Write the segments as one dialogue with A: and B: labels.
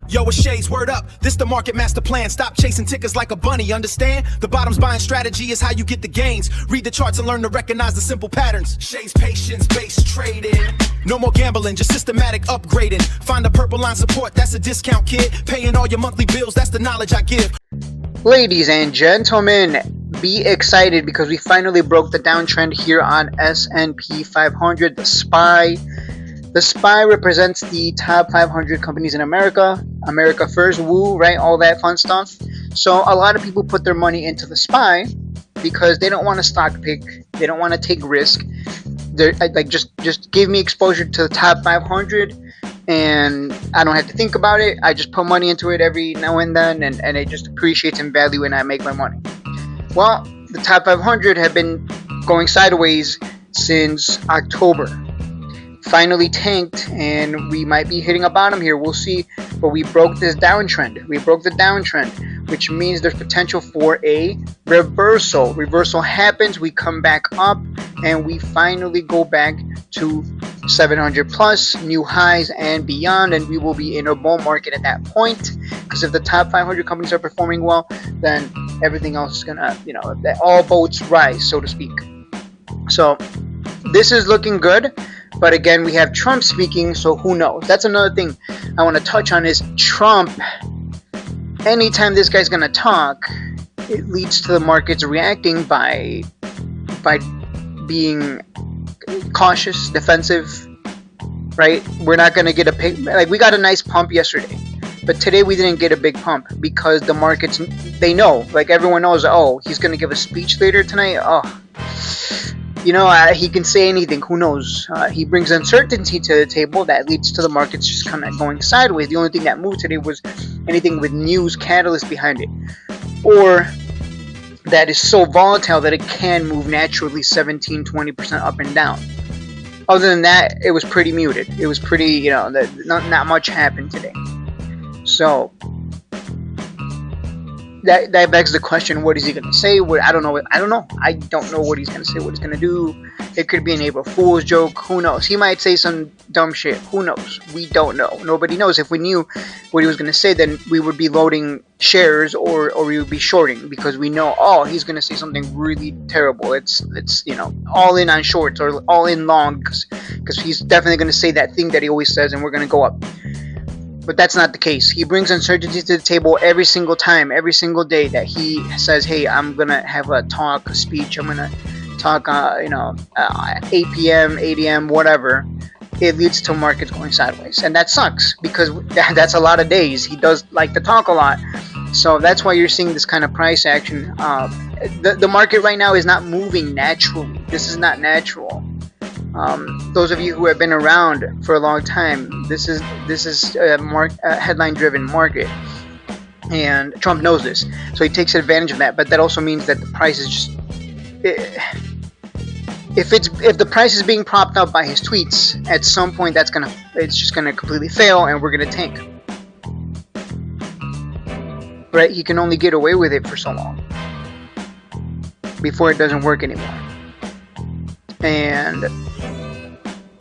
A: Yo, it's Shay's, word up. This the market master plan. Stop chasing tickers like a bunny, understand? The bottom's buying strategy is how you get the gains. Read the charts and learn to recognize the simple patterns. Shay's patience-based trading. No more gambling, just systematic upgrading. Find a purple line support, that's a discount, kid. Paying all your monthly bills, that's the knowledge I give.
B: Ladies and gentlemen, be excited because we finally broke the downtrend here on S&P 500, the SPY. The SPY represents the top 500 companies in America. America first, woo, right? All that fun stuff. So a lot of people put their money into the SPY because they don't want to stock pick. They don't want to take risk. They're like, just give me exposure to the top 500 and I don't have to think about it. I just put money into it every now and then and it just appreciates in value when I make my money. Well, the top 500 have been going sideways since October. Finally tanked, and we might be hitting a bottom here. We'll see, but we broke this downtrend. We broke the downtrend, which means there's potential for a reversal. Reversal happens, we come back up, and we finally go back to 700 plus, new highs and beyond, and we will be in a bull market at that point. Because if the top 500 companies are performing well, then everything else is gonna, all boats rise, so to speak. So this is looking good. But again, we have Trump speaking, so who knows? That's another thing I want to touch on is Trump. Anytime this guy's going to talk, it leads to the markets reacting by being cautious, defensive, right? We're not going to get we got a nice pump yesterday. But today we didn't get a big pump because the markets, they know, like everyone knows, oh, he's going to give a speech later tonight. Oh, he can say anything. Who knows? He brings uncertainty to the table that leads to the markets just kind of going sideways. The only thing that moved today was anything with news catalyst behind it, or that is so volatile that it can move naturally 17-20% up and down. Other than that, it was pretty muted. It was pretty, not much happened today. So that begs the question: what is he going to say? I don't know. I don't know what he's going to say. What he's going to do? It could be an April Fool's joke. Who knows? He might say some dumb shit. Who knows? We don't know. Nobody knows. If we knew what he was going to say, then we would be loading shares or we would be shorting because we know. Oh, he's going to say something really terrible. It's all in on shorts or all in long because he's definitely going to say that thing that he always says, and we're going to go up. But that's not the case. He brings uncertainty to the table every single time, every single day that he says, hey, I'm going to have a talk, a speech. I'm going to talk, 8 p.m., 8 a.m., whatever. It leads to markets going sideways. And that sucks because that's a lot of days. He does like to talk a lot. So that's why you're seeing this kind of price action. The market right now is not moving naturally. This is not natural. Those of you who have been around for a long time, this is a headline-driven market, and Trump knows this, so he takes advantage of that. But that also means that the price is just, if the price is being propped up by his tweets, at some point it's just gonna completely fail, and we're gonna tank. Right? He can only get away with it for so long before it doesn't work anymore. And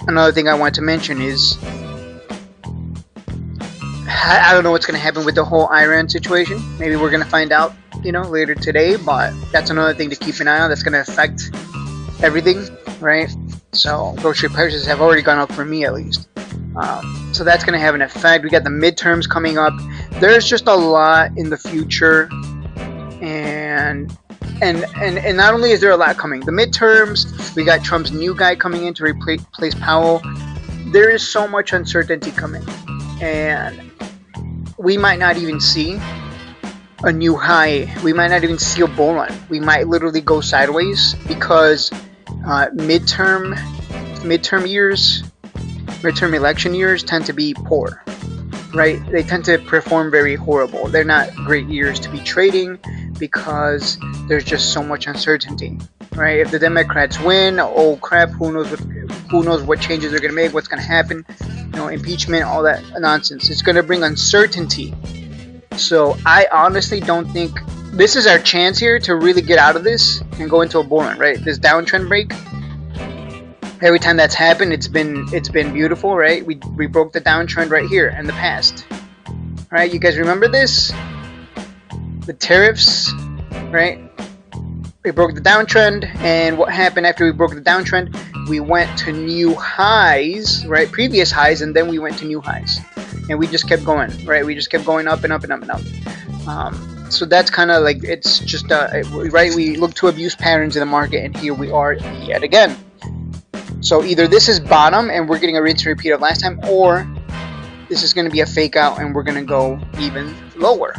B: another thing I want to mention is I don't know what's going to happen with the whole Iran situation. Maybe we're going to find out, later today. But that's another thing to keep an eye on. That's going to affect everything, right? So grocery prices have already gone up for me at least. So that's going to have an effect. We got the midterms coming up. There's just a lot in the future, and not only is there a lot coming, the midterms, we got Trump's new guy coming in to replace Powell. There is so much uncertainty coming, and we might not even see a new high. We might not even see a bull run. We might literally go sideways because midterm election years tend to be poor, right? They tend to perform very horrible. They're not great years to be trading because there's just so much uncertainty, right? If the Democrats win, oh crap, who knows what changes they're going to make, what's going to happen, impeachment, all that nonsense. It's going to bring uncertainty. So I honestly don't think this is our chance here to really get out of this and go into a bull run, right? This downtrend break. Every time that's happened, it's been beautiful, right? We broke the downtrend right here in the past. right? You guys remember this? The tariffs, right? We broke the downtrend, and what happened after we broke the downtrend? We went to new highs, right? Previous highs, and then we went to new highs, and we just kept going, right? We just kept going up and up and up and up. So that's kind of like, it's just right. We look to abuse patterns in the market, and here we are yet again. So either this is bottom, and we're getting a rinse and repeat of last time, or this is going to be a fake out, and we're going to go even lower.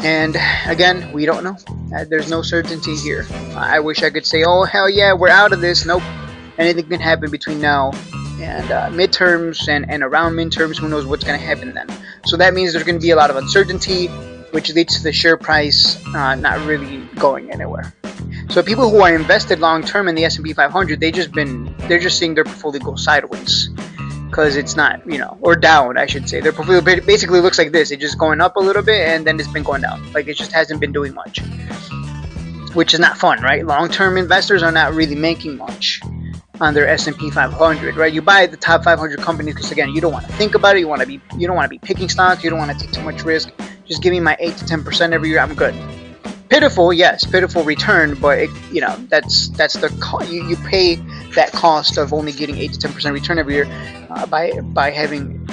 B: And again, we don't know. There's no certainty here. I wish I could say, oh, hell yeah, we're out of this. Nope. Anything can happen between now and midterms and around midterms. Who knows what's going to happen then. So that means there's going to be a lot of uncertainty, which leads to the share price not really going anywhere. So people who are invested long term in the S&P 500, they're just seeing their portfolio go sideways. Because it's not, or down, I should say. Their portfolio basically looks like this. It's just going up a little bit, and then it's been going down. Like, it just hasn't been doing much. Which is not fun, right? Long-term investors are not really making much on their S&P 500, right? You buy the top 500 companies because, again, you don't want to think about it. You don't want to be picking stocks. You don't want to take too much risk. Just give me my 8 to 10% every year. I'm good. Pitiful, yes, pitiful return, but that's the you pay that cost of only getting 8 to 10% return every year by having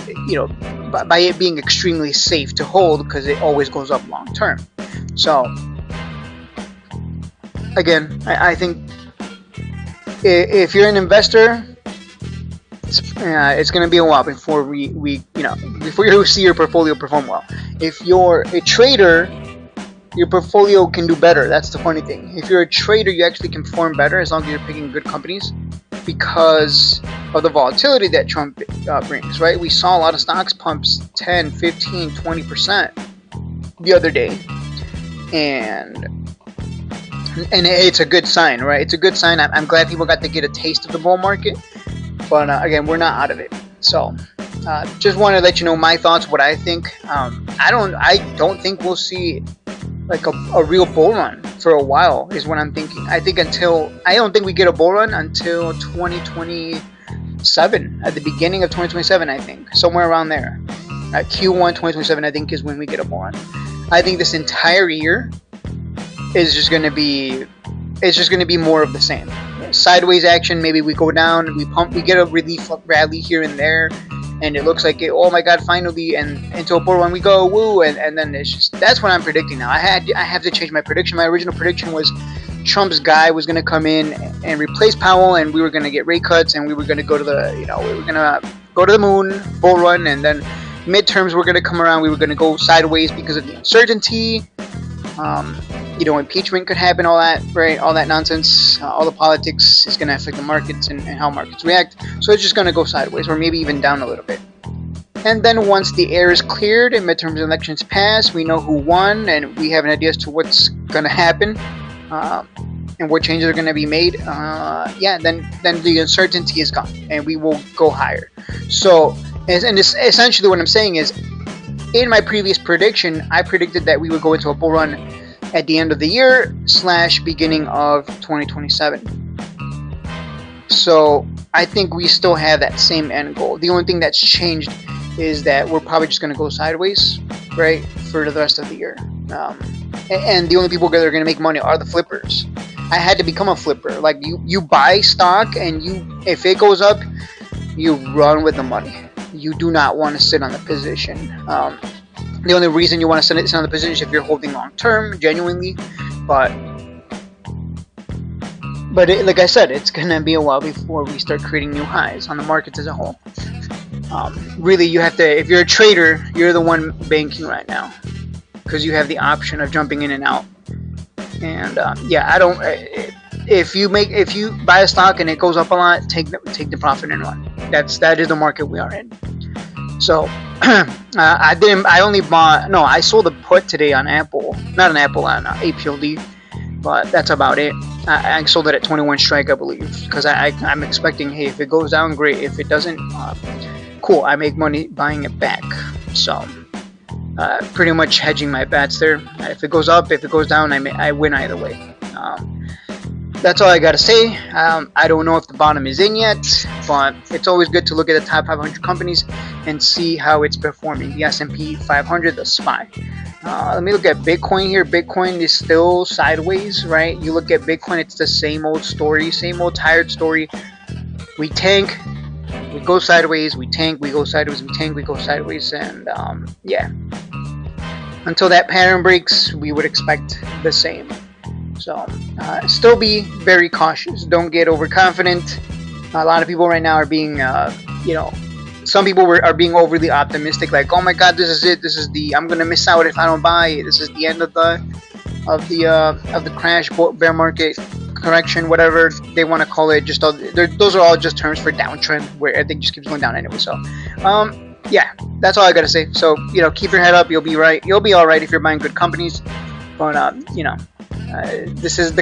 B: by it being extremely safe to hold, because it always goes up long term. So again, I think if you're an investor, it's going to be a while before before you see your portfolio perform well. If you're a trader, your portfolio can do better. That's the funny thing. If you're a trader, you actually can perform better as long as you're picking good companies, because of the volatility that Trump brings, right? We saw a lot of stocks pumps 10, 15, 20% the other day, and it's a good sign, right? It's a good sign. I'm glad people got to get a taste of the bull market, but again, we're not out of it. So just want to let you know my thoughts, what I think. I don't think we'll see like a real bull run for a while, is what I'm thinking. I don't think we get a bull run until 2027, at the beginning of 2027, I think, somewhere around there. At Q1 2027, I think, is when we get a bull run. I think this entire year is just going to be more of the same. Sideways action. Maybe we go down, we get a relief rally here and there, and it looks like oh my god, finally, and into a bull run we go, woo, and then it's just, that's what I'm predicting now. I have to change my prediction. My original prediction was Trump's guy was going to come in and replace Powell, and we were going to get rate cuts, and we were going to go to the moon, bull run, and then midterms were going to come around. We were going to go sideways because of the uncertainty. Impeachment could happen, all that, right? All that nonsense, all the politics is going to affect the markets and how markets react. So it's just going to go sideways, or maybe even down a little bit. And then once the air is cleared and midterms elections pass, we know who won, and we have an idea as to what's going to happen, and what changes are going to be made. Then the uncertainty is gone, and we will go higher. So, essentially what I'm saying is, in my previous prediction, I predicted that we would go into a bull run at the end of the year / beginning of 2027. So I think we still have that same end goal. The only thing that's changed is that we're probably just going to go sideways, right, for the rest of the year. And the only people that are going to make money are the flippers. I had to become a flipper. Like, you buy stock, and if it goes up, you run with the money. You do not want to sit on the position. The only reason you want to sit on the position is if you're holding long term, genuinely. But like I said, it's gonna be a while before we start creating new highs on the markets as a whole. Really, you have to. If you're a trader, you're the one banking right now, because you have the option of jumping in and out. And I don't. If you buy a stock and it goes up a lot, take the profit and run. That is the market we are in. So I sold a put today on Apple, not on Apple, on APLD, but that's about it. I sold it at 21 strike, I believe, because I'm expecting, hey, if it goes down, great. If it doesn't, cool, I make money buying it back. So pretty much hedging my bets there. If it goes up, if it goes down, I win either way. That's all I gotta say. I don't know if the bottom is in yet. but it's always good to look at the top 500 companies and see how it's performing. The S&P 500, the SPY. Let me look at Bitcoin here. Bitcoin is still sideways, right? You look at Bitcoin, it's the same old story, same old tired story. We tank, we go sideways, we tank, we go sideways, we tank, we go sideways, and yeah. Until that pattern breaks, we would expect the same. So, still be very cautious. Don't get overconfident. A lot of people right now are being, some people are being overly optimistic. Like, oh my God, this is it. This is I'm gonna miss out if I don't buy it. This is the end of the crash, bear market, correction, whatever they want to call it. Just those are all just terms for downtrend, where everything just keeps going down anyway. So, yeah, that's all I gotta say. So, keep your head up. You'll be right. You'll be all right if you're buying good companies. But this is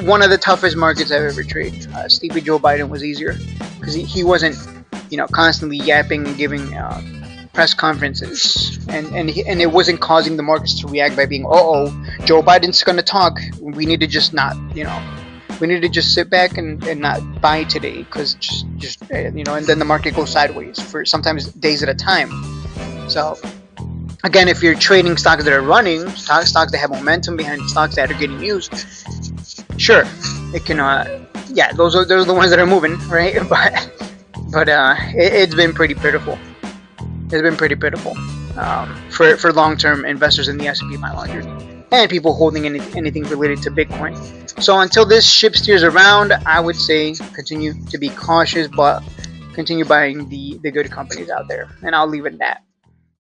B: one of the toughest markets I've ever traded. Sleepy Joe Biden was easier because he wasn't, constantly yapping and giving press conferences, and it wasn't causing the markets to react by being, Joe Biden's gonna talk. We need to just not, we need to just sit back and not buy today, because just and then the market goes sideways for sometimes days at a time. So again, if you're trading stocks that are running, stocks that have momentum behind stocks that are getting used, sure, it can, those are the ones that are moving, right? But it's been pretty pitiful. It's been pretty pitiful for long-term investors in the S&P 500 and people holding anything related to Bitcoin. So until this ship steers around, I would say continue to be cautious, but continue buying the good companies out there, and I'll leave it at that.